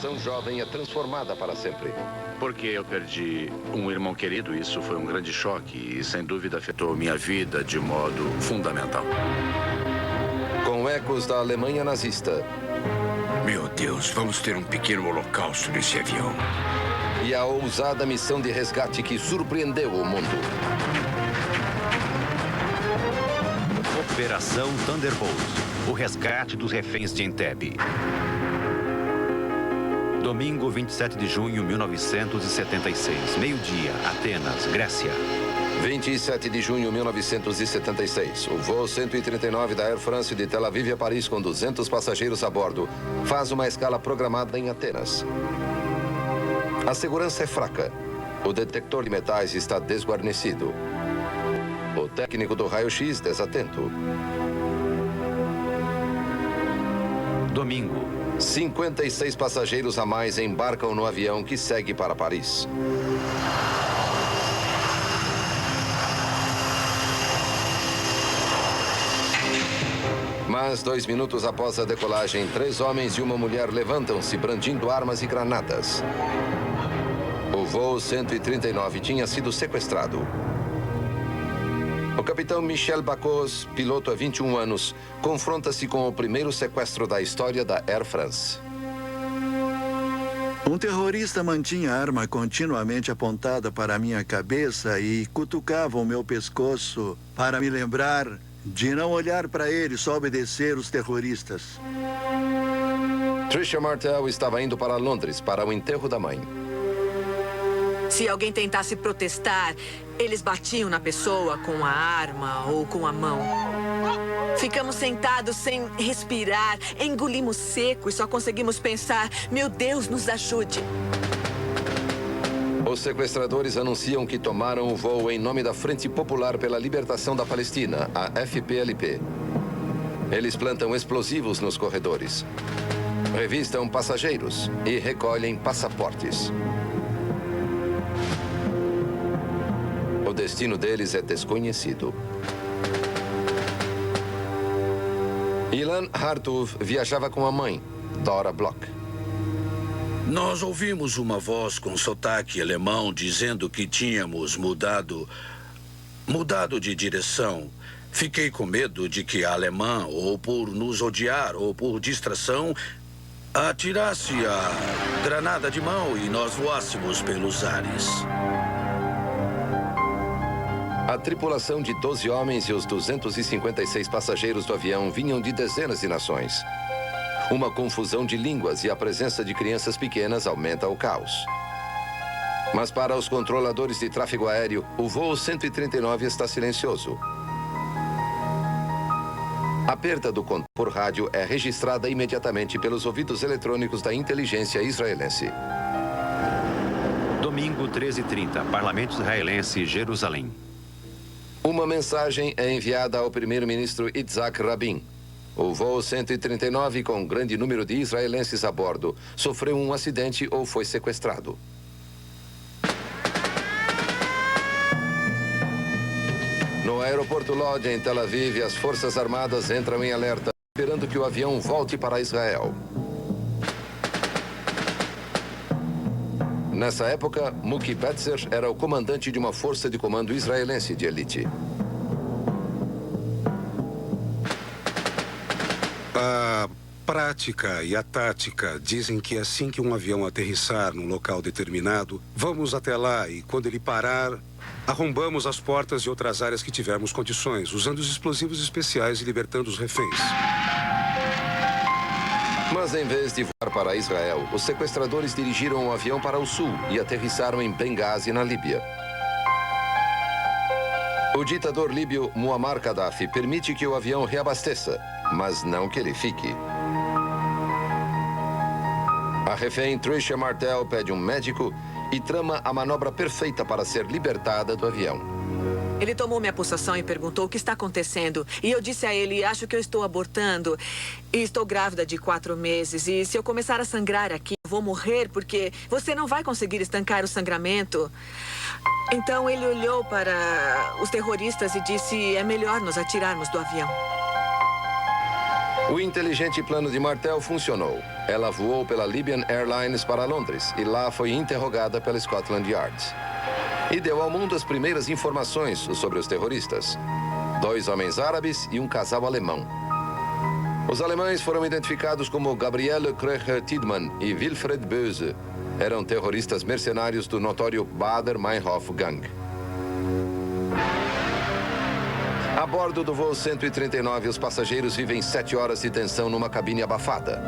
São jovem é transformada para sempre. Porque eu perdi um irmão querido, isso foi um grande choque e, sem dúvida, afetou minha vida de modo fundamental. Com ecos da Alemanha nazista. Meu Deus, vamos ter um pequeno holocausto nesse avião. E a ousada missão de resgate que surpreendeu o mundo. Operação Thunderbolt, o resgate dos reféns de Entebbe. Domingo, 27 de junho de 1976, meio-dia, Atenas, Grécia. 27 de junho de 1976, o voo 139 da Air France de Tel Aviv a Paris com 200 passageiros a bordo faz uma escala programada em Atenas. A segurança é fraca. O detector de metais está desguarnecido. O técnico do raio-x desatento. Domingo. 56 passageiros a mais embarcam no avião que segue para Paris. Mas 2 minutos após a decolagem, 3 homens e uma mulher levantam-se brandindo armas e granadas. O voo 139 tinha sido sequestrado. O capitão Michel Bacos, piloto há 21 anos, confronta-se com o primeiro sequestro da história da Air France. Um terrorista mantinha a arma continuamente apontada para a minha cabeça e cutucava o meu pescoço para me lembrar de não olhar para ele, só obedecer os terroristas. Tricia Martel estava indo para Londres para o enterro da mãe. Se alguém tentasse protestar, eles batiam na pessoa com a arma ou com a mão. Ficamos sentados sem respirar, engolimos seco e só conseguimos pensar, meu Deus, nos ajude. Os sequestradores anunciam que tomaram o voo em nome da Frente Popular pela Libertação da Palestina, a FPLP. Eles plantam explosivos nos corredores, revistam passageiros e recolhem passaportes. O destino deles é desconhecido. Ilan Hartov viajava com a mãe, Dora Bloch. Nós ouvimos uma voz com sotaque alemão dizendo que tínhamos mudado de direção. Fiquei com medo de que a alemã, ou por nos odiar, ou por distração, atirasse a granada de mão e nós voássemos pelos ares. A tripulação de 12 homens e os 256 passageiros do avião vinham de dezenas de nações. Uma confusão de línguas e a presença de crianças pequenas aumenta o caos. Mas para os controladores de tráfego aéreo, o voo 139 está silencioso. A perda do contato por rádio é registrada imediatamente pelos ouvidos eletrônicos da inteligência israelense. Domingo, 13h30, Parlamento Israelense, Jerusalém. Uma mensagem é enviada ao primeiro-ministro Yitzhak Rabin. O voo 139, com um grande número de israelenses a bordo, sofreu um acidente ou foi sequestrado. No aeroporto Lod, em Tel Aviv, as Forças Armadas entram em alerta, esperando que o avião volte para Israel. Nessa época, Muki Betzer era o comandante de uma força de comando israelense de elite. A prática e a tática dizem que assim que um avião aterrissar num local determinado, vamos até lá e, quando ele parar, arrombamos as portas de outras áreas que tivermos condições, usando os explosivos especiais e libertando os reféns. Mas em vez de voar para Israel, os sequestradores dirigiram o avião para o sul e aterrissaram em Benghazi, na Líbia. O ditador líbio Muammar Gaddafi permite que o avião reabasteça, mas não que ele fique. A refém Tricia Martel pede um médico e trama a manobra perfeita para ser libertada do avião. Ele tomou minha pulsação e perguntou o que está acontecendo. E eu disse a ele, acho que eu estou abortando. E estou grávida de 4 meses. E se eu começar a sangrar aqui, eu vou morrer porque você não vai conseguir estancar o sangramento. Então ele olhou para os terroristas e disse, é melhor nos atirarmos do avião. O inteligente plano de Martel funcionou. Ela voou pela Libyan Airlines para Londres e lá foi interrogada pela Scotland Yard. E deu ao mundo as primeiras informações sobre os terroristas. 2 homens árabes e um casal alemão. Os alemães foram identificados como Gabriele Kröcher-Tiedemann e Wilfred Böse. Eram terroristas mercenários do notório Baader-Meinhof-Gang. A bordo do voo 139, os passageiros vivem 7 horas de tensão numa cabine abafada.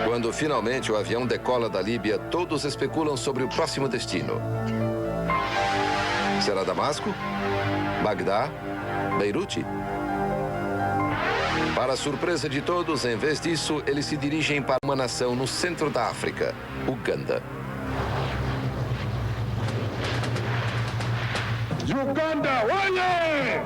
Quando finalmente o avião decola da Líbia, todos especulam sobre o próximo destino. Será Damasco? Bagdá? Beirute? Para a surpresa de todos, em vez disso, eles se dirigem para uma nação no centro da África, Uganda. Uganda, olhe!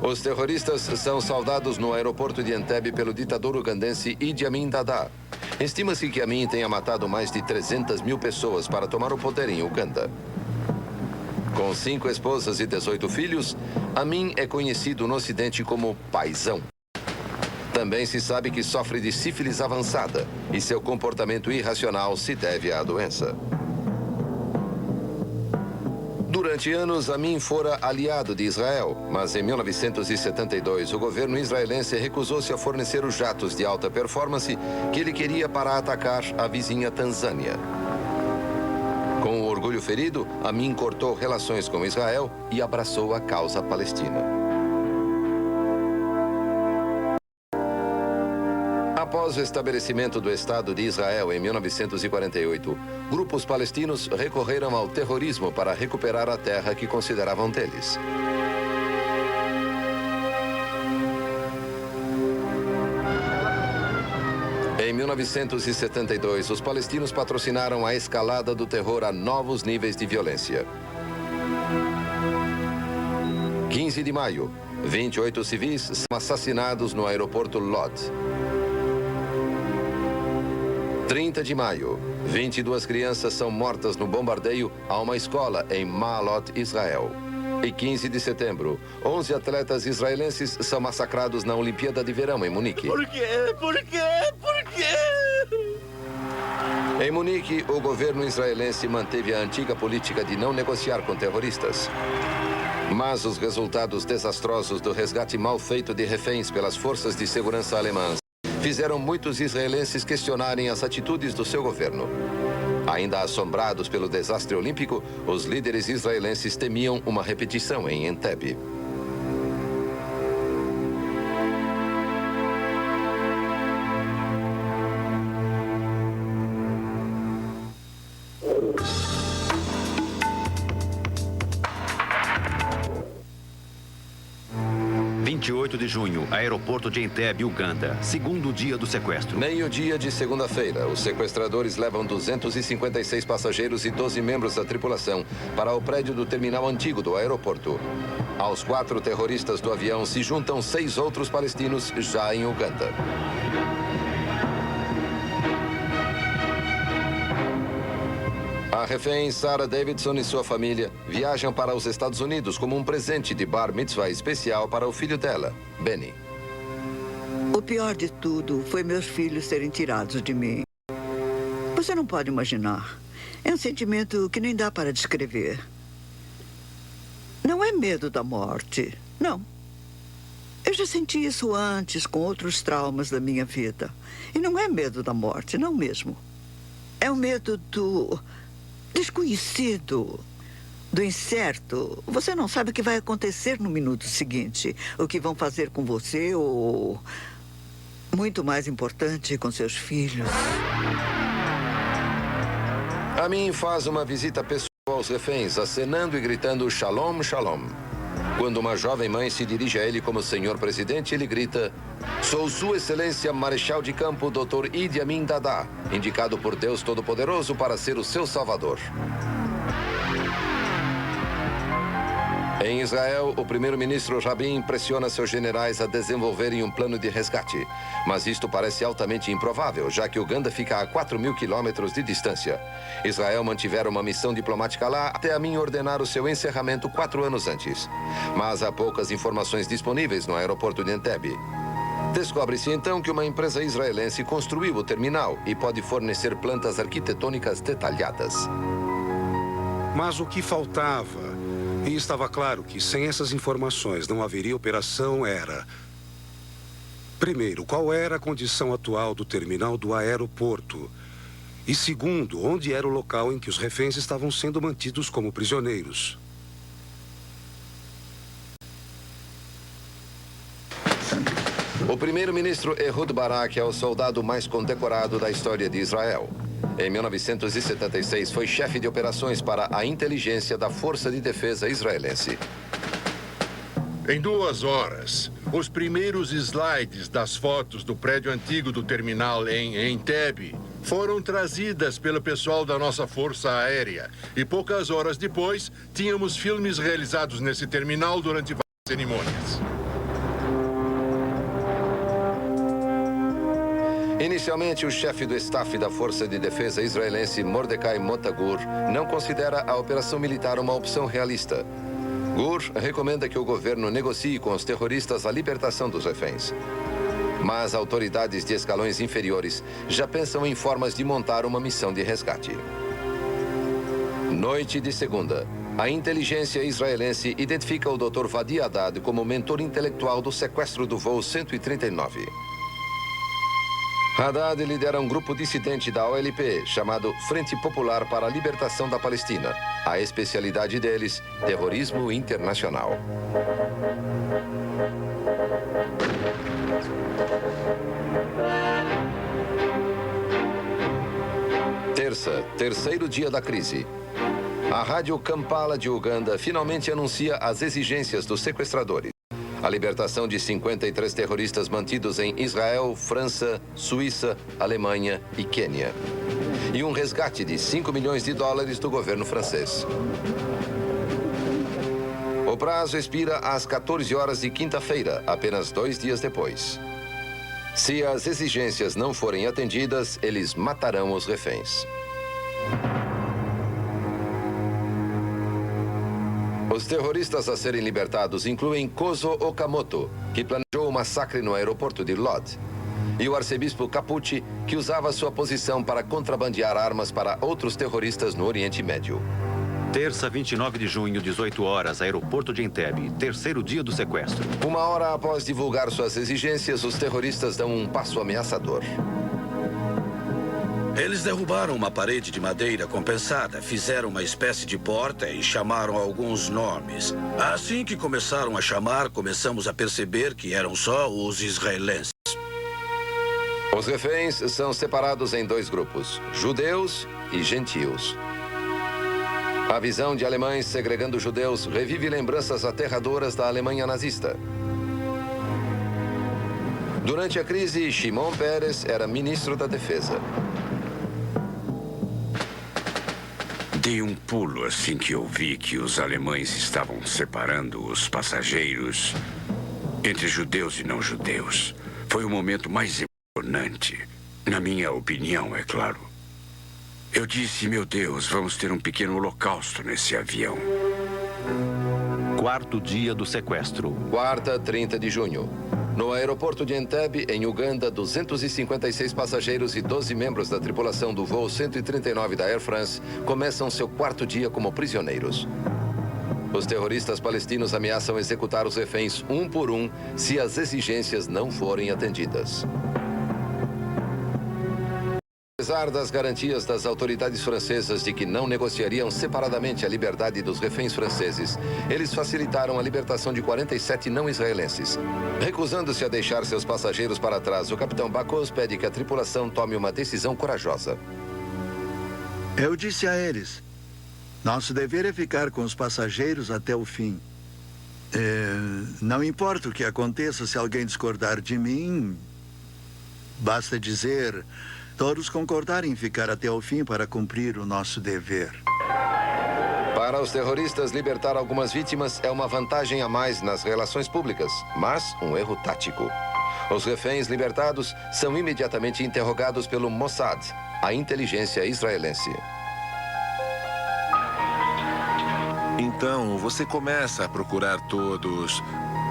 Os terroristas são saudados no aeroporto de Entebbe pelo ditador ugandense Idi Amin Dada. Estima-se que Amin tenha matado mais de 300 mil pessoas para tomar o poder em Uganda. Com 5 esposas e 18 filhos, Amin é conhecido no Ocidente como paizão. Também se sabe que sofre de sífilis avançada e seu comportamento irracional se deve à doença. Durante anos, Amin fora aliado de Israel, mas em 1972 o governo israelense recusou-se a fornecer os jatos de alta performance que ele queria para atacar a vizinha Tanzânia. Com o orgulho ferido, Amin cortou relações com Israel e abraçou a causa palestina. Após o estabelecimento do Estado de Israel em 1948, grupos palestinos recorreram ao terrorismo para recuperar a terra que consideravam deles. Em 1972, os palestinos patrocinaram a escalada do terror a novos níveis de violência. 15 de maio, 28 civis são assassinados no aeroporto Lod. 30 de maio, 22 crianças são mortas no bombardeio a uma escola em Maalot, Israel. E 15 de setembro, 11 atletas israelenses são massacrados na Olimpíada de Verão em Munique. Por quê? Por quê? Por quê? Em Munique, o governo israelense manteve a antiga política de não negociar com terroristas. Mas os resultados desastrosos do resgate mal feito de reféns pelas forças de segurança alemãs fizeram muitos israelenses questionarem as atitudes do seu governo. Ainda assombrados pelo desastre olímpico, os líderes israelenses temiam uma repetição em Entebbe. De junho, aeroporto de Entebbe, Uganda. Segundo dia do sequestro. Meio-dia de segunda-feira, os sequestradores levam 256 passageiros e 12 membros da tripulação para o prédio do terminal antigo do aeroporto. Aos 4 terroristas do avião se juntam 6 outros palestinos já em Uganda. A refém Sarah Davidson e sua família viajam para os Estados Unidos como um presente de bar mitzvah especial para o filho dela, Benny. O pior de tudo foi meus filhos serem tirados de mim. Você não pode imaginar. É um sentimento que nem dá para descrever. Não é medo da morte, não. Eu já senti isso antes com outros traumas da minha vida. E não é medo da morte, não mesmo. É o medo do desconhecido, do incerto. Você não sabe o que vai acontecer no minuto seguinte, o que vão fazer com você ou, muito mais importante, com seus filhos. Amin faz uma visita pessoal aos reféns, acenando e gritando Shalom, Shalom. Quando uma jovem mãe se dirige a ele como senhor presidente, ele grita: "Sou Sua Excelência Marechal de Campo Dr. Idi Amin Dada, indicado por Deus Todo-Poderoso para ser o seu salvador." Em Israel, o primeiro-ministro Rabin pressiona seus generais a desenvolverem um plano de resgate. Mas isto parece altamente improvável, já que Uganda fica a 4.000 quilômetros de distância. Israel mantivera uma missão diplomática lá até Amin ordenar o seu encerramento 4 anos antes. Mas há poucas informações disponíveis no aeroporto de Entebbe. Descobre-se então que uma empresa israelense construiu o terminal e pode fornecer plantas arquitetônicas detalhadas. Mas o que faltava, e estava claro que sem essas informações não haveria operação, era... Primeiro, qual era a condição atual do terminal do aeroporto? E segundo, onde era o local em que os reféns estavam sendo mantidos como prisioneiros? O primeiro-ministro Ehud Barak é o soldado mais condecorado da história de Israel. Em 1976, foi chefe de operações para a inteligência da Força de Defesa israelense. Em 2 horas, os primeiros slides das fotos do prédio antigo do terminal em Entebbe foram trazidas pelo pessoal da nossa Força Aérea. E poucas horas depois, tínhamos filmes realizados nesse terminal durante várias cerimônias. Inicialmente, o chefe do staff da Força de Defesa israelense, Mordecai Motta-Gur, não considera a operação militar uma opção realista. Gur recomenda que o governo negocie com os terroristas a libertação dos reféns. Mas autoridades de escalões inferiores já pensam em formas de montar uma missão de resgate. Noite de segunda. A inteligência israelense identifica o Dr. Vadi Haddad como mentor intelectual do sequestro do voo 139. Haddad lidera um grupo dissidente da OLP, chamado Frente Popular para a Libertação da Palestina. A especialidade deles, terrorismo internacional. Terça, terceiro dia da crise. A rádio Kampala de Uganda finalmente anuncia as exigências dos sequestradores. A libertação de 53 terroristas mantidos em Israel, França, Suíça, Alemanha e Quênia. E um resgate de $5 milhões do governo francês. O prazo expira às 14 horas de quinta-feira, apenas 2 dias depois. Se as exigências não forem atendidas, eles matarão os reféns. Os terroristas a serem libertados incluem Kozo Okamoto, que planejou o massacre no aeroporto de Lod, e o arcebispo Capucci, que usava sua posição para contrabandear armas para outros terroristas no Oriente Médio. Terça, 29 de junho, 18 horas, aeroporto de Entebbe, terceiro dia do sequestro. 1 hora após divulgar suas exigências, os terroristas dão um passo ameaçador. Eles derrubaram uma parede de madeira compensada, fizeram uma espécie de porta e chamaram alguns nomes. Assim que começaram a chamar, começamos a perceber que eram só os israelenses. Os reféns são separados em 2 grupos, judeus e gentios. A visão de alemães segregando judeus revive lembranças aterradoras da Alemanha nazista. Durante a crise, Shimon Peres era ministro da Defesa. Dei um pulo assim que ouvi que os alemães estavam separando os passageiros entre judeus e não judeus. Foi o momento mais emocionante, na minha opinião, é claro. Eu disse, meu Deus, vamos ter um pequeno holocausto nesse avião. Quarto dia do sequestro. Quarta, 30 de junho. No aeroporto de Entebbe, em Uganda, 256 passageiros e 12 membros da tripulação do voo 139 da Air France começam seu 4º dia como prisioneiros. Os terroristas palestinos ameaçam executar os reféns um por um se as exigências não forem atendidas. Apesar das garantias das autoridades francesas de que não negociariam separadamente a liberdade dos reféns franceses, eles facilitaram a libertação de 47 não-israelenses. Recusando-se a deixar seus passageiros para trás, o capitão Bakos pede que a tripulação tome uma decisão corajosa. Eu disse a eles, nosso dever é ficar com os passageiros até o fim. Não importa o que aconteça se alguém discordar de mim, basta dizer... Todos concordaram em ficar até o fim para cumprir o nosso dever. Para os terroristas, libertar algumas vítimas é uma vantagem a mais nas relações públicas, mas um erro tático. Os reféns libertados são imediatamente interrogados pelo Mossad, a inteligência israelense. Então, você começa a procurar todos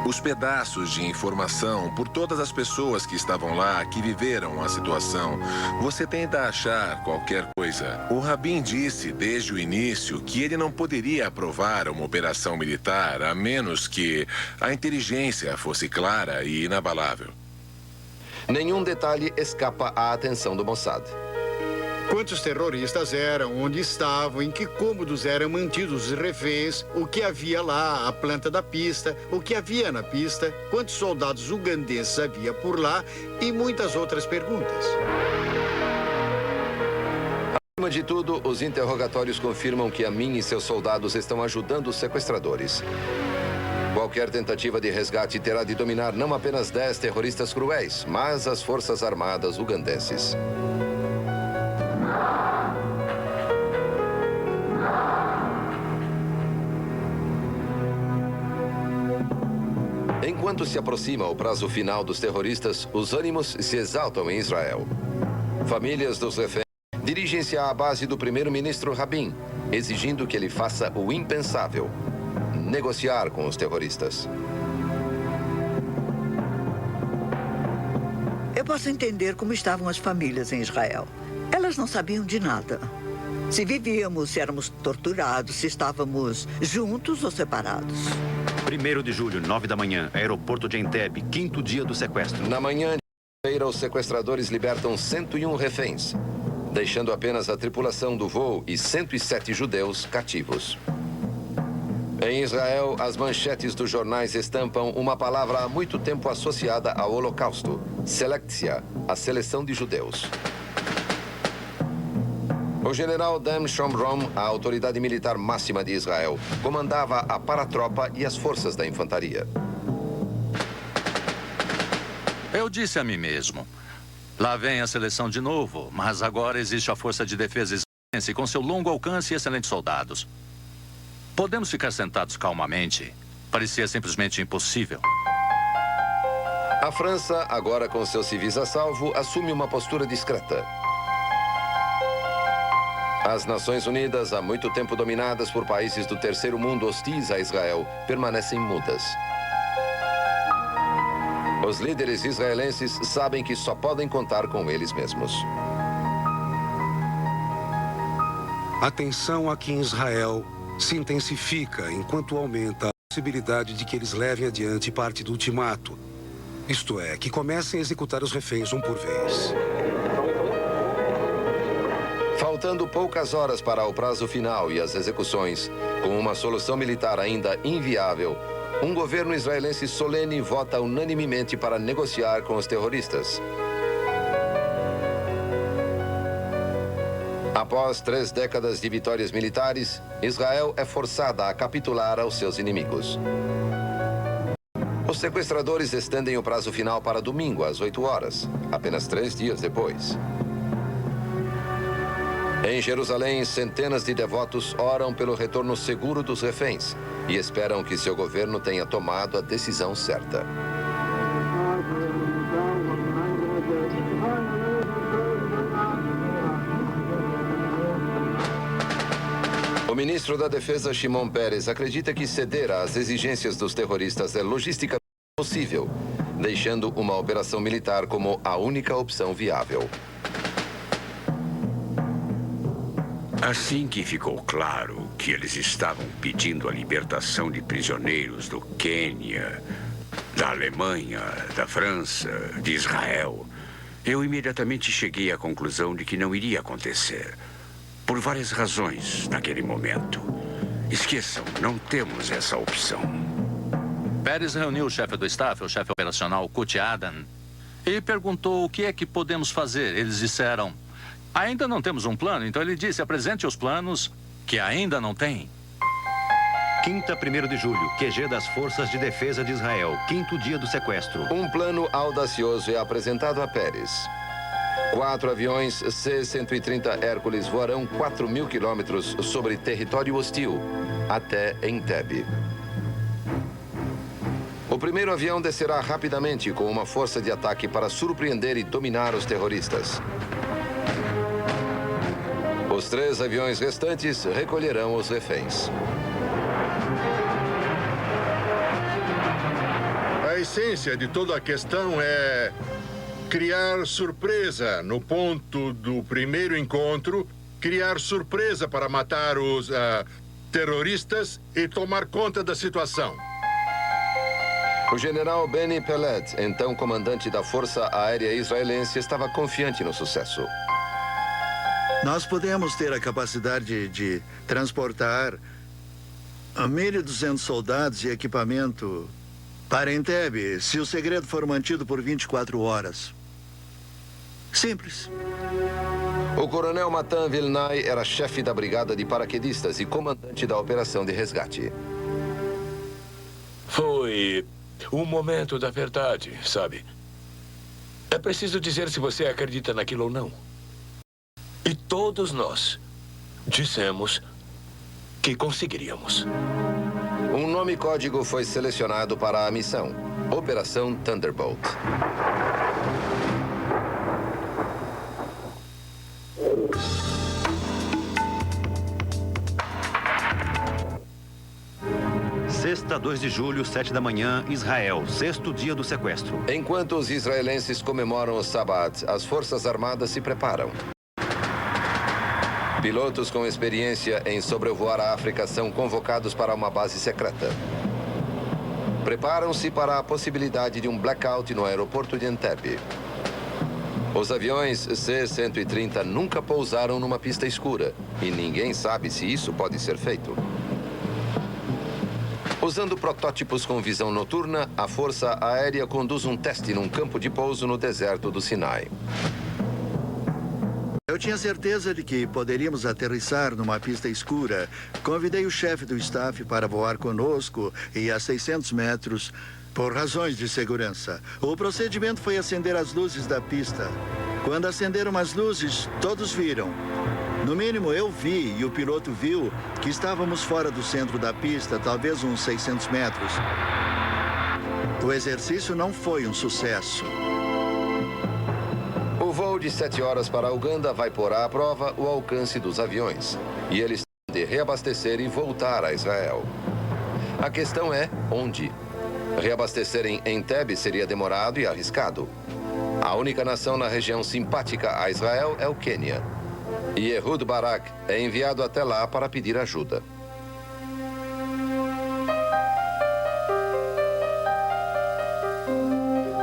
os pedaços de informação por todas as pessoas que estavam lá, que viveram a situação. Você tenta achar qualquer coisa. O Rabin disse desde o início que ele não poderia aprovar uma operação militar a menos que a inteligência fosse clara e inabalável. Nenhum detalhe escapa à atenção do Mossad. Quantos terroristas eram, onde estavam, em que cômodos eram mantidos os reféns, o que havia lá, a planta da pista, o que havia na pista, quantos soldados ugandeses havia por lá e muitas outras perguntas. Acima de tudo, os interrogatórios confirmam que Amin e seus soldados estão ajudando os sequestradores. Qualquer tentativa de resgate terá de dominar não apenas 10 terroristas cruéis, mas as forças armadas ugandenses. Enquanto se aproxima o prazo final dos terroristas, os ânimos se exaltam em Israel. Famílias dos reféns dirigem-se à base do primeiro-ministro Rabin, exigindo que ele faça o impensável: negociar com os terroristas. Eu posso entender como estavam as famílias em Israel. Elas não sabiam de nada. Se vivíamos, se éramos torturados, se estávamos juntos ou separados. 1º de julho, 9 da manhã, aeroporto de Entebbe, 5º dia do sequestro. Na manhã de feira, os sequestradores libertam 101 reféns, deixando apenas a tripulação do voo e 107 judeus cativos. Em Israel, as manchetes dos jornais estampam uma palavra há muito tempo associada ao Holocausto: selektia, a seleção de judeus. O general Dan Shomron, a autoridade militar máxima de Israel, comandava a paratropa e as forças da infantaria. Eu disse a mim mesmo: lá vem a seleção de novo, mas agora existe a Força de Defesa Israelense com seu longo alcance e excelentes soldados. Podemos ficar sentados calmamente. Parecia simplesmente impossível. A França, agora com seus civis a salvo, assume uma postura discreta. As Nações Unidas, há muito tempo dominadas por países do terceiro mundo hostis a Israel, permanecem mudas. Os líderes israelenses sabem que só podem contar com eles mesmos. A tensão aqui em Israel se intensifica enquanto aumenta a possibilidade de que eles levem adiante parte do ultimato. Isto é, que comecem a executar os reféns um por vez. Faltando poucas horas para o prazo final e as execuções, com uma solução militar ainda inviável, um governo israelense solene vota unanimemente para negociar com os terroristas. Após 3 décadas de vitórias militares, Israel é forçada a capitular aos seus inimigos. Os sequestradores estendem o prazo final para domingo, às 8 horas, apenas 3 dias depois. Em Jerusalém, centenas de devotos oram pelo retorno seguro dos reféns e esperam que seu governo tenha tomado a decisão certa. O ministro da Defesa, Shimon Peres, acredita que ceder às exigências dos terroristas é logisticamente possível, deixando uma operação militar como a única opção viável. Assim que ficou claro que eles estavam pedindo a libertação de prisioneiros do Quênia, da Alemanha, da França, de Israel, eu imediatamente cheguei à conclusão de que não iria acontecer. Por várias razões naquele momento. Esqueçam, não temos essa opção. Peres reuniu o chefe do staff, o chefe operacional, Kutsi Adan, e perguntou o que é que podemos fazer. Eles disseram: ainda não temos um plano. Então ele disse: apresente os planos que ainda não tem. Quinta, 1º de julho, QG das Forças de Defesa de Israel, 5º dia do sequestro. Um plano audacioso é apresentado a Peres. 4 aviões C-130 Hércules voarão 4.000 quilômetros sobre território hostil, até Entebbe. O primeiro avião descerá rapidamente com uma força de ataque para surpreender e dominar os terroristas. Os 3 aviões restantes recolherão os reféns. A essência de toda a questão é criar surpresa no ponto do primeiro encontro, criar surpresa para matar os terroristas e tomar conta da situação. O general Benny Peled, então comandante da Força Aérea Israelense, estava confiante no sucesso. Nós podemos ter a capacidade de transportar 1.200 soldados e equipamento para Entebbe, se o segredo for mantido por 24 horas. Simples. O coronel Matan Vilnai era chefe da brigada de paraquedistas e comandante da operação de resgate. Foi o momento da verdade, sabe? É preciso dizer se você acredita naquilo ou não. E todos nós dissemos que conseguiríamos. Um nome código foi selecionado para a missão: Operação Thunderbolt. Sexta, 2 de julho, 7 da manhã, Israel, 6º dia do sequestro. Enquanto os israelenses comemoram o Sabbat, as Forças Armadas se preparam. Pilotos com experiência em sobrevoar a África são convocados para uma base secreta. Preparam-se para a possibilidade de um blackout no aeroporto de Entebbe. Os aviões C-130 nunca pousaram numa pista escura e ninguém sabe se isso pode ser feito. Usando protótipos com visão noturna, a Força Aérea conduz um teste num campo de pouso no deserto do Sinai. Eu tinha certeza de que poderíamos aterrissar numa pista escura. Convidei o chefe do staff para voar conosco e a 600 metros por razões de segurança. O procedimento foi acender as luzes da pista. Quando acenderam as luzes, todos viram. No mínimo, eu vi e o piloto viu que estávamos fora do centro da pista, talvez uns 600 metros. O exercício não foi um sucesso. O voo de 7 horas para a Uganda vai pôr à prova o alcance dos aviões. E eles têm de reabastecer e voltar a Israel. A questão é onde. Reabastecer em Entebbe seria demorado e arriscado. A única nação na região simpática a Israel é o Quênia. E Ehud Barak é enviado até lá para pedir ajuda.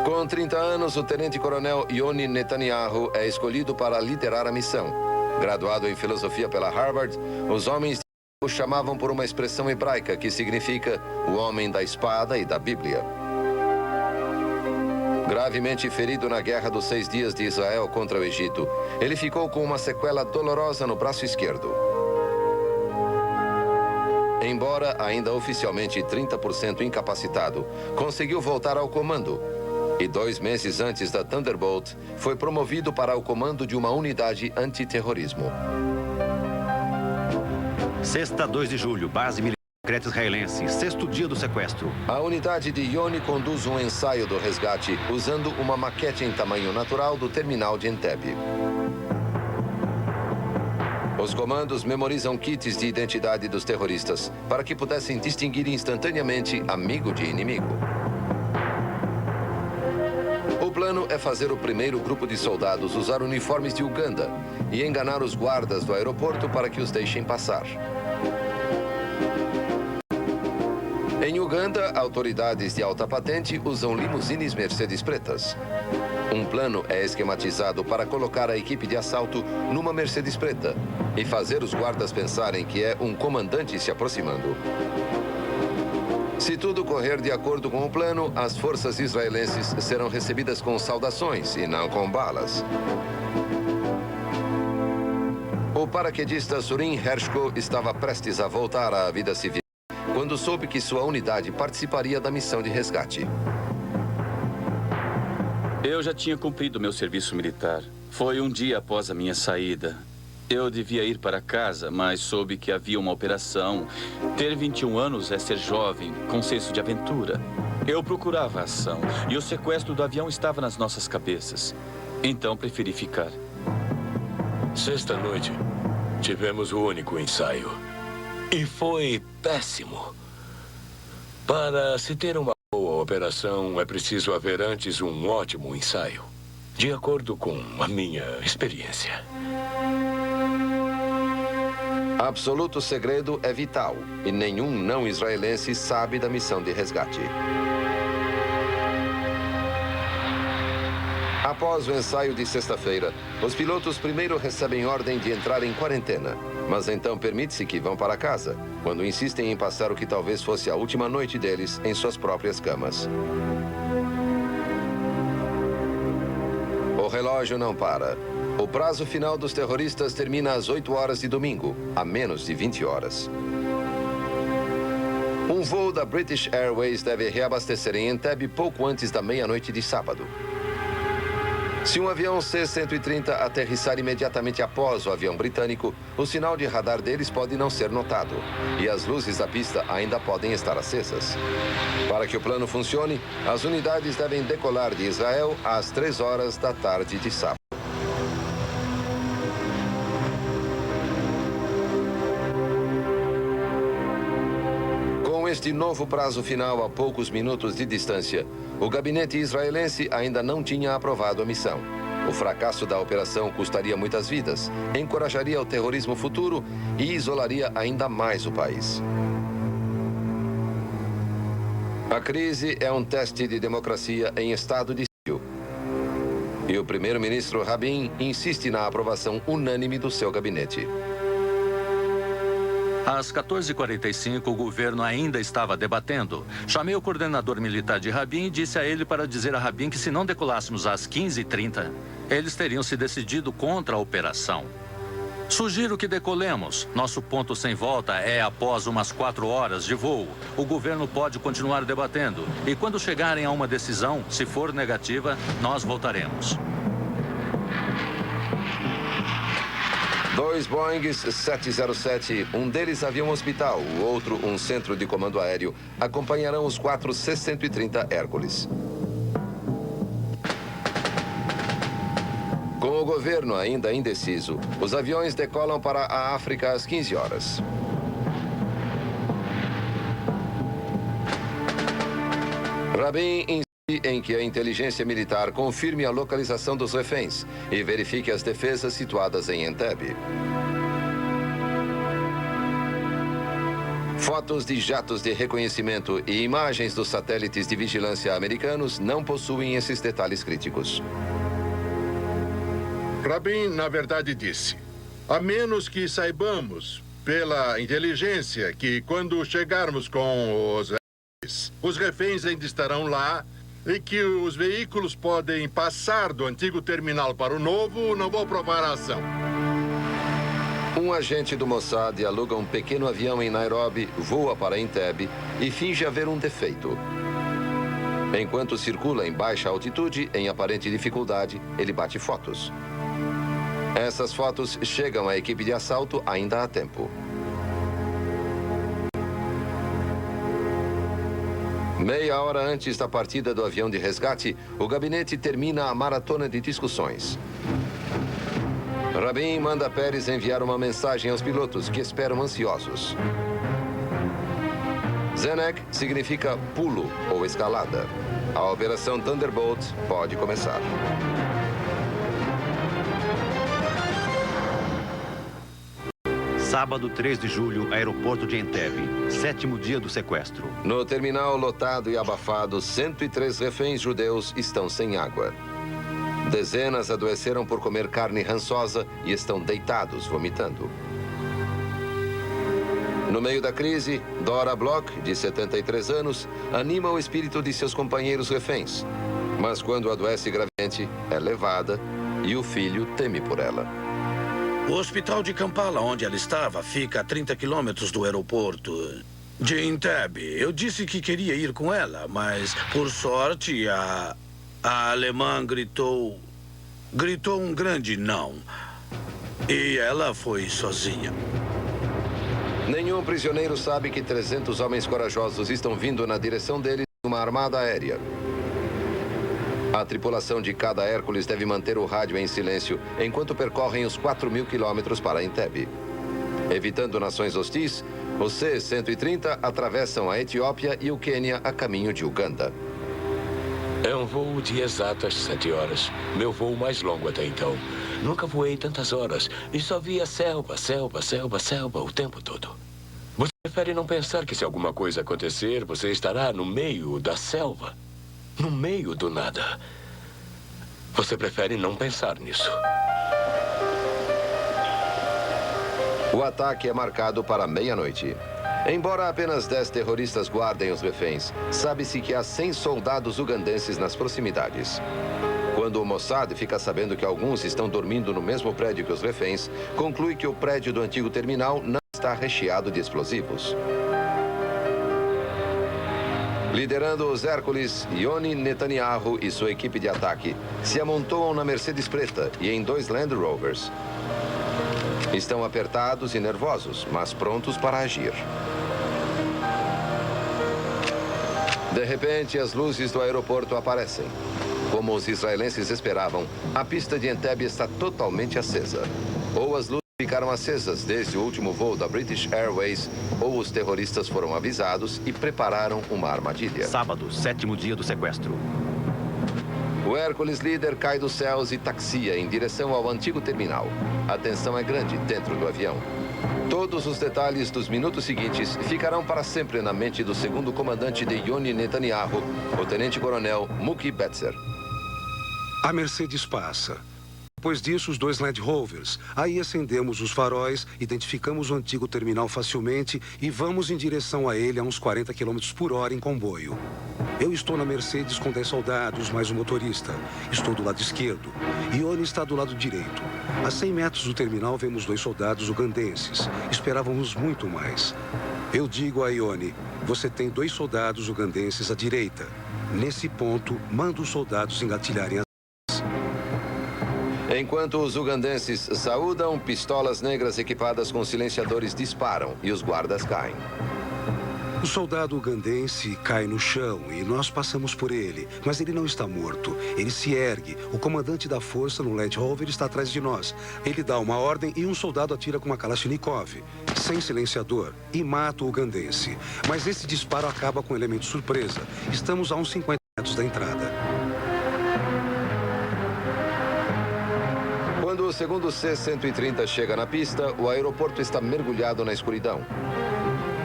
Com 30 anos, o tenente-coronel Yoni Netanyahu é escolhido para liderar a missão. Graduado em filosofia pela Harvard, os homens o chamavam por uma expressão hebraica que significa o homem da espada e da Bíblia. Gravemente ferido na Guerra dos 6 Dias de Israel contra o Egito, ele ficou com uma sequela dolorosa no braço esquerdo. Embora ainda oficialmente 30% incapacitado, conseguiu voltar ao comando. E 2 meses antes da Thunderbolt, foi promovido para o comando de uma unidade antiterrorismo. Sexta, 2 de julho, base militar secreta israelense, 6º dia do sequestro. A unidade de Yoni conduz um ensaio do resgate usando uma maquete em tamanho natural do terminal de Entebbe. Os comandos memorizam kits de identidade dos terroristas para que pudessem distinguir instantaneamente amigo de inimigo. O plano é fazer o primeiro grupo de soldados usar uniformes de Uganda e enganar os guardas do aeroporto para que os deixem passar. Em Uganda, autoridades de alta patente usam limusines Mercedes pretas. Um plano é esquematizado para colocar a equipe de assalto numa Mercedes preta e fazer os guardas pensarem que é um comandante se aproximando. Se tudo correr de acordo com o plano, as forças israelenses serão recebidas com saudações e não com balas. O paraquedista Surin Hershko estava prestes a voltar à vida civil quando soube que sua unidade participaria da missão de resgate. Eu já tinha cumprido meu serviço militar. Foi um dia após a minha saída. Eu devia ir para casa, mas soube que havia uma operação. Ter 21 anos é ser jovem, com senso de aventura. Eu procurava ação e o sequestro do avião estava nas nossas cabeças. Então preferi ficar. Sexta-noite, tivemos o único ensaio. E foi péssimo. Para se ter uma boa operação, é preciso haver antes um ótimo ensaio. De acordo com a minha experiência. Absoluto segredo é vital e nenhum não israelense sabe da missão de resgate. Após o ensaio de sexta-feira, os pilotos primeiro recebem ordem de entrar em quarentena, mas então permite-se que vão para casa, quando insistem em passar o que talvez fosse a última noite deles em suas próprias camas. O relógio não para. O prazo final dos terroristas termina às 8 horas de domingo, a menos de 20 horas. Um voo da British Airways deve reabastecer em Entebbe pouco antes da meia-noite de sábado. Se um avião C-130 aterrissar imediatamente após o avião britânico, o sinal de radar deles pode não ser notado e as luzes da pista ainda podem estar acesas. Para que o plano funcione, as unidades devem decolar de Israel às 3 horas da tarde de sábado. Com este novo prazo final a poucos minutos de distância, o gabinete israelense ainda não tinha aprovado a missão. O fracasso da operação custaria muitas vidas, encorajaria o terrorismo futuro e isolaria ainda mais o país. A crise é um teste de democracia em estado de sítio. E o primeiro-ministro Rabin insiste na aprovação unânime do seu gabinete. Às 14h45, o governo ainda estava debatendo. Chamei o coordenador militar de Rabin e disse a ele para dizer a Rabin que se não decolássemos às 15h30, eles teriam se decidido contra a operação. Sugiro que decolemos. Nosso ponto sem volta é após umas 4 horas de voo. O governo pode continuar debatendo. E quando chegarem a uma decisão, se for negativa, nós voltaremos. 2 Boeing 707, um deles havia um hospital, o outro um centro de comando aéreo, acompanharão os 4 C-130 Hércules. Com o governo ainda indeciso, os aviões decolam para a África às 15 horas. Rabin insiste em que a inteligência militar confirme a localização dos reféns e verifique as defesas situadas em Entebbe. Fotos de jatos de reconhecimento e imagens dos satélites de vigilância americanos não possuem esses detalhes críticos. Rabin, na verdade, disse: a menos que saibamos, pela inteligência, que quando chegarmos com os reféns ainda estarão lá e que os veículos podem passar do antigo terminal para o novo, não vou aprovar a ação. Um agente do Mossad aluga um pequeno avião em Nairobi, voa para Entebbe e finge haver um defeito. Enquanto circula em baixa altitude, em aparente dificuldade, ele bate fotos. Essas fotos chegam à equipe de assalto ainda há tempo. Meia hora antes da partida do avião de resgate, o gabinete termina a maratona de discussões. Rabin manda Peres enviar uma mensagem aos pilotos que esperam ansiosos. Zenek significa pulo ou escalada. A operação Thunderbolt pode começar. Sábado, 3 de julho, aeroporto de Entebbe. 7º dia do sequestro. No terminal lotado e abafado, 103 reféns judeus estão sem água. Dezenas adoeceram por comer carne rançosa e estão deitados, vomitando. No meio da crise, Dora Bloch, de 73 anos, anima o espírito de seus companheiros reféns. Mas quando adoece gravemente, é levada e o filho teme por ela. O hospital de Kampala, onde ela estava, fica a 30 quilômetros do aeroporto de Entebbe. Eu disse que queria ir com ela, mas, por sorte, a alemã gritou um grande não. E ela foi sozinha. Nenhum prisioneiro sabe que 300 homens corajosos estão vindo na direção deles em uma armada aérea. A tripulação de cada Hércules deve manter o rádio em silêncio enquanto percorrem os 4.000 quilômetros para Entebbe. Evitando nações hostis, os C-130 atravessam a Etiópia e o Quênia a caminho de Uganda. É um voo de exatas 7 horas. Meu voo mais longo até então. Nunca voei tantas horas e só via selva, selva, selva, selva o tempo todo. Você prefere não pensar que se alguma coisa acontecer, você estará no meio da selva, no meio do nada. Você prefere não pensar nisso. O ataque é marcado para meia-noite. Embora apenas 10 terroristas guardem os reféns, sabe-se que há 100 soldados ugandenses nas proximidades. Quando o Mossad fica sabendo que alguns estão dormindo no mesmo prédio que os reféns, conclui que o prédio do antigo terminal não está recheado de explosivos. Liderando os Hércules, Yoni Netanyahu e sua equipe de ataque se amontoam na Mercedes preta e em 2 Land Rovers. Estão apertados e nervosos, mas prontos para agir. De repente, as luzes do aeroporto aparecem. Como os israelenses esperavam, a pista de Entebbe está totalmente acesa. Ou as luzes ficaram acesas desde o último voo da British Airways, ou os terroristas foram avisados e prepararam uma armadilha. Sábado, 7º dia do sequestro. O Hércules líder cai dos céus e taxia em direção ao antigo terminal. A tensão é grande dentro do avião. Todos os detalhes dos minutos seguintes ficarão para sempre na mente do segundo comandante de Yoni Netanyahu, o tenente-coronel Mookie Betzer. A Mercedes passa. Depois disso, os 2 Land Rovers. Aí acendemos os faróis, identificamos o antigo terminal facilmente e vamos em direção a ele a uns 40 km por hora em comboio. Eu estou na Mercedes com 10 soldados, mais um motorista. Estou do lado esquerdo. Ione está do lado direito. A 100 metros do terminal, vemos 2 soldados ugandenses. Esperávamos muito mais. Eu digo a Ione, você tem 2 soldados ugandenses à direita. Nesse ponto, manda os soldados engatilharem as... Enquanto os ugandenses saúdam, pistolas negras equipadas com silenciadores disparam e os guardas caem. O soldado ugandense cai no chão e nós passamos por ele, mas ele não está morto. Ele se ergue. O comandante da força no Land Rover está atrás de nós. Ele dá uma ordem e um soldado atira com uma Kalashnikov, sem silenciador, e mata o ugandense. Mas esse disparo acaba com um elemento surpresa. Estamos a uns 50 metros da entrada. Quando o segundo C-130 chega na pista, o aeroporto está mergulhado na escuridão.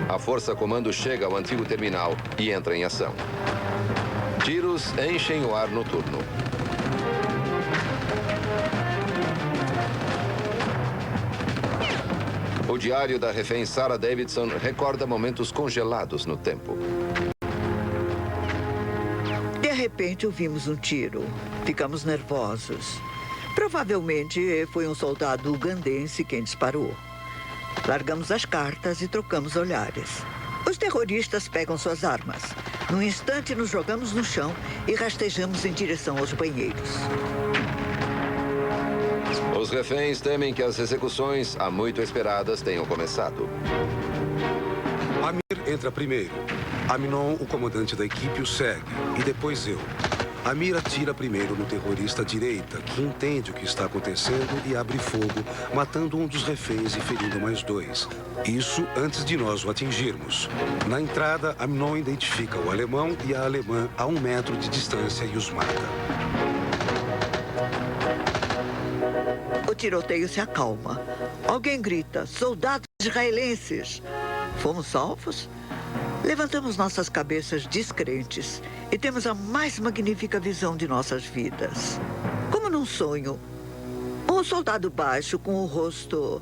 A Força Comando chega ao antigo terminal e entra em ação. Tiros enchem o ar noturno. O diário da refém Sarah Davidson recorda momentos congelados no tempo. De repente, ouvimos um tiro. Ficamos nervosos. Provavelmente foi um soldado ugandense quem disparou. Largamos as cartas e trocamos olhares. Os terroristas pegam suas armas. Num instante, nos jogamos no chão e rastejamos em direção aos banheiros. Os reféns temem que as execuções, há muito esperadas, tenham começado. Amir entra primeiro. Aminon, o comandante da equipe, o segue. E depois eu. Amir atira primeiro no terrorista à direita, que entende o que está acontecendo e abre fogo, matando um dos reféns e ferindo mais 2. Isso antes de nós o atingirmos. Na entrada, Aminon identifica o alemão e a alemã a 1 metro de distância e os mata. O tiroteio se acalma. Alguém grita, soldados israelenses. Fomos salvos? Levantamos nossas cabeças descrentes e temos a mais magnífica visão de nossas vidas. Como num sonho, um soldado baixo com o rosto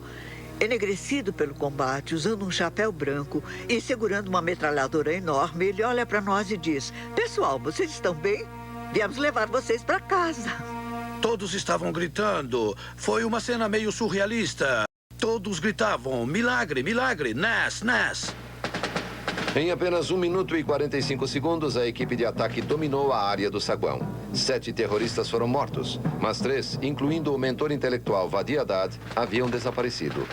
enegrecido pelo combate, usando um chapéu branco e segurando uma metralhadora enorme, ele olha para nós e diz: pessoal, vocês estão bem? Viemos levar vocês para casa. Todos estavam gritando. Foi uma cena meio surrealista. Todos gritavam: milagre, milagre, Nas, Nas. Em apenas 1 minuto e 45 segundos, a equipe de ataque dominou a área do saguão. 7 terroristas foram mortos, mas 3, incluindo o mentor intelectual Vadi Haddad, haviam desaparecido.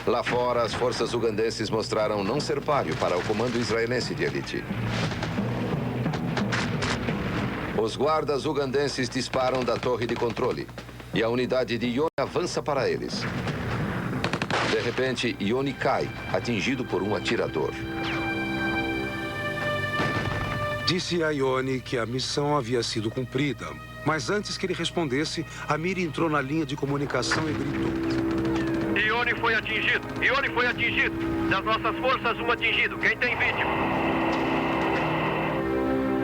Lá fora, as forças ugandenses mostraram não ser páreo para o comando israelense de elite. Os guardas ugandenses disparam da torre de controle e a unidade de Ioni avança para eles. De repente, Ioni cai, atingido por um atirador. Disse a Ioni que a missão havia sido cumprida, mas antes que ele respondesse, Amir entrou na linha de comunicação e gritou: Ioni foi atingido! Ioni foi atingido! Das nossas forças, um atingido. Quem tem vídeo?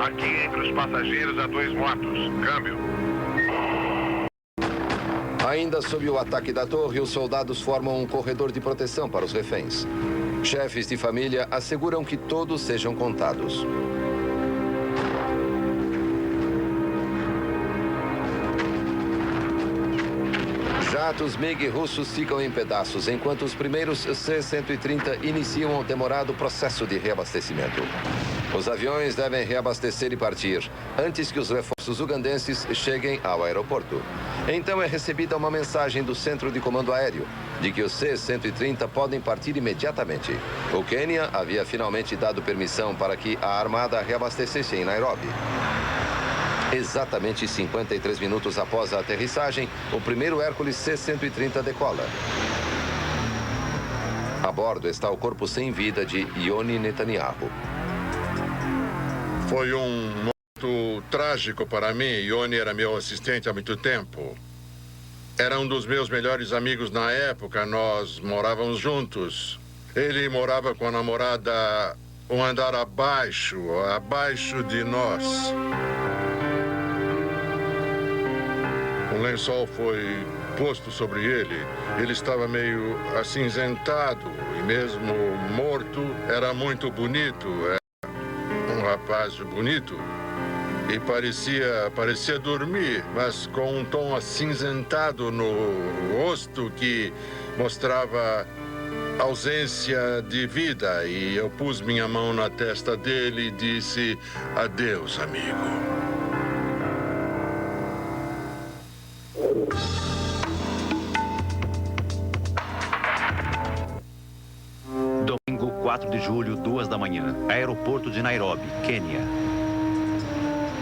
Aqui entre os passageiros há 2 mortos. Câmbio. Ainda sob o ataque da torre, os soldados formam um corredor de proteção para os reféns. Chefes de família asseguram que todos sejam contados. Jatos MiG russos ficam em pedaços, enquanto os primeiros C-130 iniciam o demorado processo de reabastecimento. Os aviões devem reabastecer e partir antes que os reforços ugandenses cheguem ao aeroporto. Então é recebida uma mensagem do Centro de Comando Aéreo de que os C-130 podem partir imediatamente. O Quênia havia finalmente dado permissão para que a Armada reabastecesse em Nairobi. Exatamente 53 minutos após a aterrissagem, o primeiro Hércules C-130 decola. A bordo está o corpo sem vida de Ioni Netanyahu. Foi um momento trágico para mim. Ioni era meu assistente há muito tempo. Era um dos meus melhores amigos na época. Nós morávamos juntos. Ele morava com a namorada um andar abaixo de nós. Um lençol foi posto sobre ele. Ele estava meio acinzentado e mesmo morto. Era muito bonito. Um rapaz bonito. E parecia dormir, mas com um tom acinzentado no rosto que mostrava ausência de vida. E eu pus minha mão na testa dele e disse: adeus, amigo. Domingo, 4 de julho, 2 da manhã. Aeroporto de Nairobi, Quênia.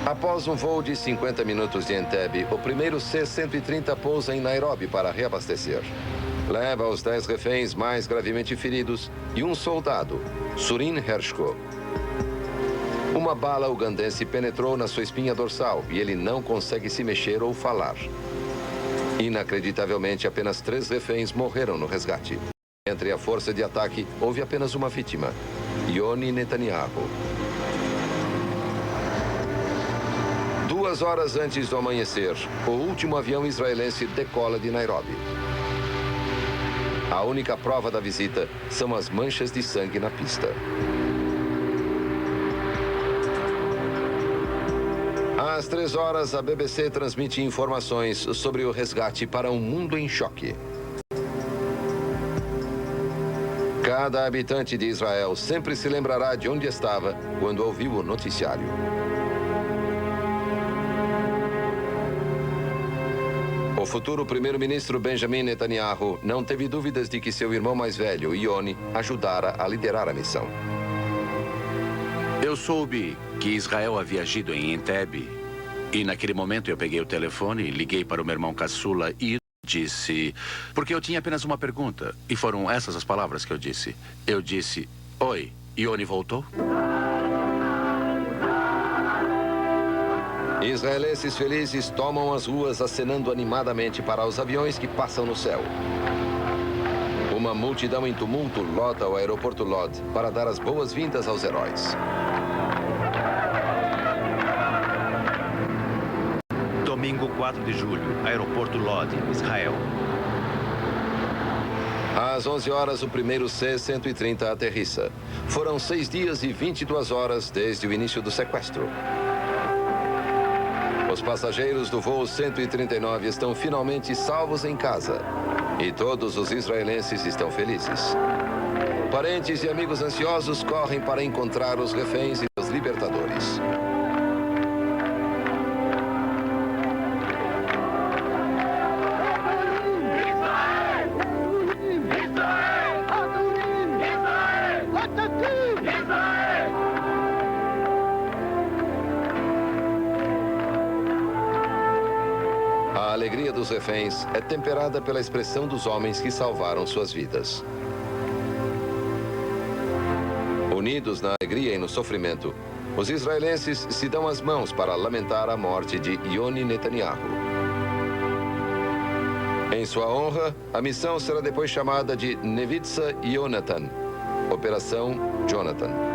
Após um voo de 50 minutos de Entebbe, o primeiro C-130 pousa em Nairobi para reabastecer. Leva os 10 reféns mais gravemente feridos e um soldado, Surin Hershko. Uma bala ugandense penetrou na sua espinha dorsal e ele não consegue se mexer ou falar. Inacreditavelmente, apenas 3 reféns morreram no resgate. Entre a força de ataque, houve apenas uma vítima, Ioni Netanyahu. 2 horas antes do amanhecer, o último avião israelense decola de Nairobi. A única prova da visita são as manchas de sangue na pista. Às 3 horas, a BBC transmite informações sobre o resgate para um mundo em choque. Cada habitante de Israel sempre se lembrará de onde estava quando ouviu o noticiário. O futuro primeiro-ministro Benjamin Netanyahu não teve dúvidas de que seu irmão mais velho, Ioni, ajudara a liderar a missão. Eu soube que Israel havia agido em Entebbe e naquele momento eu peguei o telefone, liguei para o meu irmão caçula e disse... Porque eu tinha apenas uma pergunta e foram essas as palavras que eu disse. Eu disse, oi, Ioni voltou? Israelenses felizes tomam as ruas acenando animadamente para os aviões que passam no céu. Uma multidão em tumulto lota o aeroporto Lod para dar as boas-vindas aos heróis. Domingo, 4 de julho, aeroporto Lod, Israel. Às 11 horas, o primeiro C-130 aterrissa. Foram 6 dias e 22 horas desde o início do sequestro. Os passageiros do voo 139 estão finalmente salvos em casa. E todos os israelenses estão felizes. Parentes e amigos ansiosos correm para encontrar os reféns e os libertadores. A alegria dos reféns é temperada pela expressão dos homens que salvaram suas vidas. Unidos na alegria e no sofrimento, os israelenses se dão as mãos para lamentar a morte de Yoni Netanyahu. Em sua honra, a missão será depois chamada de Nevitsa Yonatan, Operação Jonathan.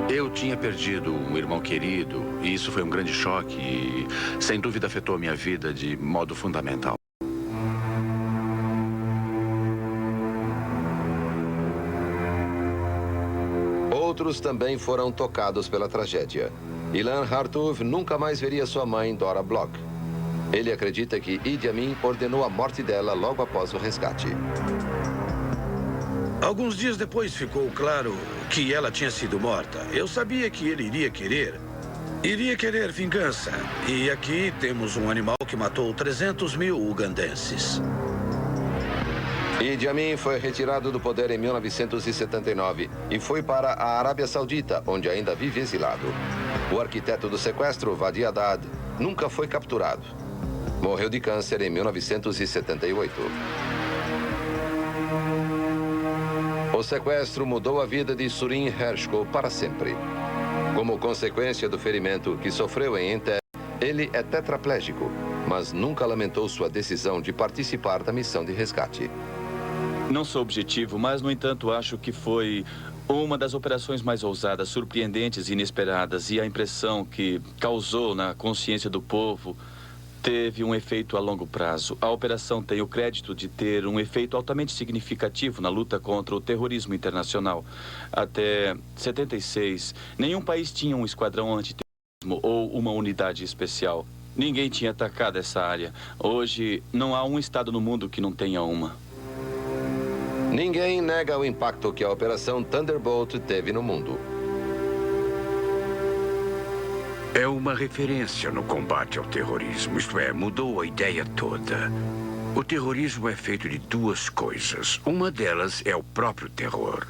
Eu tinha perdido um irmão querido, e isso foi um grande choque e, sem dúvida, afetou a minha vida de modo fundamental. Outros também foram tocados pela tragédia. Ilan Hartov nunca mais veria sua mãe, Dora Bloch. Ele acredita que Idi Amin ordenou a morte dela logo após o resgate. Alguns dias depois ficou claro que ela tinha sido morta. Eu sabia que ele iria querer vingança. E aqui temos um animal que matou 300 mil ugandenses. Idi Amin foi retirado do poder em 1979 e foi para a Arábia Saudita, onde ainda vive exilado. O arquiteto do sequestro, Vadi Haddad, nunca foi capturado. Morreu de câncer em 1978. O sequestro mudou a vida de Surin Hershko para sempre. Como consequência do ferimento que sofreu em Entebbe, ele é tetraplégico, mas nunca lamentou sua decisão de participar da missão de resgate. Não sou objetivo, mas, no entanto, acho que foi uma das operações mais ousadas, surpreendentes e inesperadas. E a impressão que causou na consciência do povo teve um efeito a longo prazo. A operação tem o crédito de ter um efeito altamente significativo na luta contra o terrorismo internacional. Até 76, nenhum país tinha um esquadrão antiterrorismo ou uma unidade especial. Ninguém tinha atacado essa área. Hoje, não há um estado no mundo que não tenha uma. Ninguém nega o impacto que a Operação Thunderbolt teve no mundo. É uma referência no combate ao terrorismo, isto é, mudou a ideia toda. O terrorismo é feito de duas coisas. Uma delas é o próprio terror.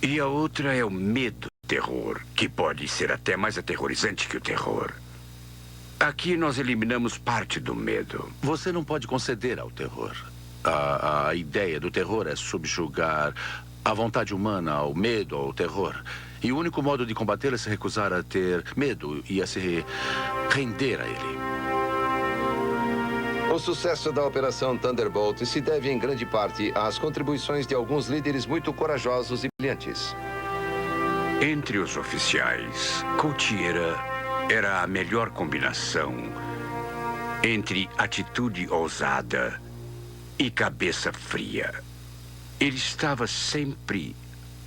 E a outra é o medo do terror, que pode ser até mais aterrorizante que o terror. Aqui nós eliminamos parte do medo. Você não pode conceder ao terror. A ideia do terror é subjugar a vontade humana ao medo, ao terror. E o único modo de combater é se recusar a ter medo e a se render a ele. O sucesso da Operação Thunderbolt se deve em grande parte às contribuições de alguns líderes muito corajosos e brilhantes. Entre os oficiais, Coutiera era a melhor combinação entre atitude ousada e cabeça fria. Ele estava sempre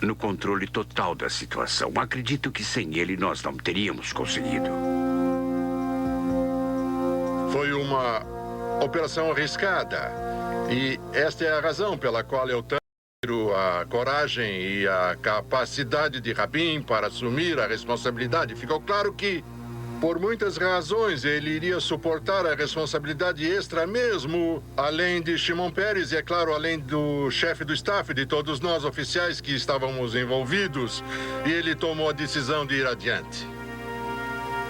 no controle total da situação. Acredito que sem ele nós não teríamos conseguido. Foi uma operação arriscada. E esta é a razão pela qual eu admiro a coragem e a capacidade de Rabin para assumir a responsabilidade. Ficou claro que, por muitas razões, ele iria suportar a responsabilidade extra mesmo, além de Shimon Peres e, é claro, além do chefe do staff, de todos nós oficiais que estávamos envolvidos, e ele tomou a decisão de ir adiante.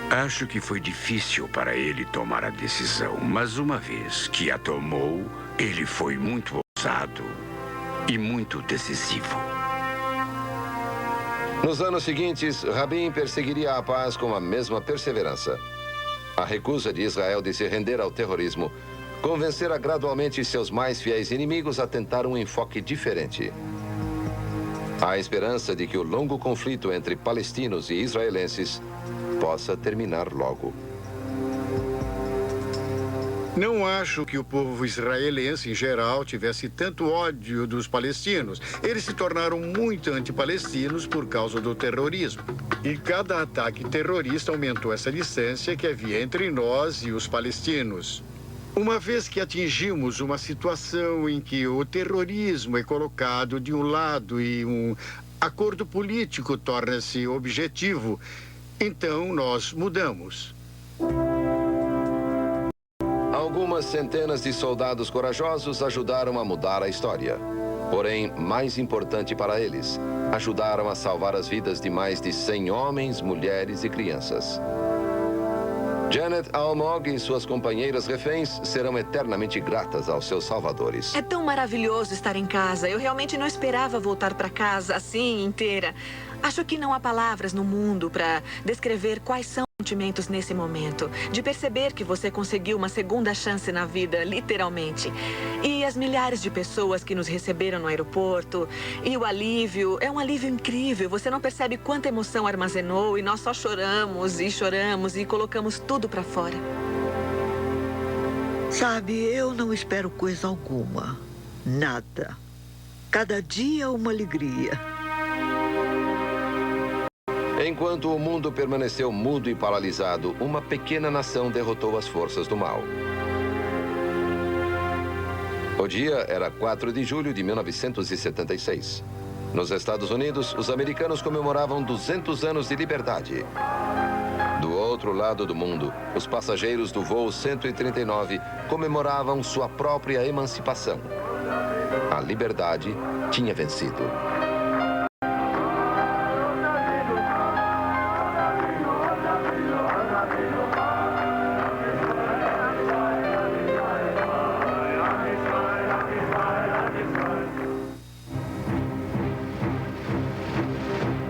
Acho que foi difícil para ele tomar a decisão, mas uma vez que a tomou, ele foi muito ousado e muito decisivo. Nos anos seguintes, Rabin perseguiria a paz com a mesma perseverança. A recusa de Israel de se render ao terrorismo convencera gradualmente seus mais fiéis inimigos a tentar um enfoque diferente. Há esperança de que o longo conflito entre palestinos e israelenses possa terminar logo. Não acho que o povo israelense, em geral, tivesse tanto ódio dos palestinos. Eles se tornaram muito antipalestinos por causa do terrorismo. E cada ataque terrorista aumentou essa distância que havia entre nós e os palestinos. Uma vez que atingimos uma situação em que o terrorismo é colocado de um lado e um acordo político torna-se objetivo, então nós mudamos. Algumas centenas de soldados corajosos ajudaram a mudar a história. Porém, mais importante para eles, ajudaram a salvar as vidas de mais de 100 homens, mulheres e crianças. Janet Almog e suas companheiras reféns serão eternamente gratas aos seus salvadores. É tão maravilhoso estar em casa. Eu realmente não esperava voltar para casa assim, inteira. Acho que não há palavras no mundo para descrever quais são os sentimentos nesse momento. De perceber que você conseguiu uma segunda chance na vida, literalmente. E as milhares de pessoas que nos receberam no aeroporto. E o alívio, é um alívio incrível. Você não percebe quanta emoção armazenou e nós só choramos e colocamos tudo para fora. Sabe, eu não espero coisa alguma. Nada. Cada dia uma alegria. Enquanto o mundo permaneceu mudo e paralisado, uma pequena nação derrotou as forças do mal. O dia era 4 de julho de 1976. Nos Estados Unidos, os americanos comemoravam 200 anos de liberdade. Do outro lado do mundo, os passageiros do voo 139 comemoravam sua própria emancipação. A liberdade tinha vencido.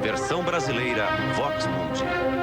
Versão brasileira Vox Mundi.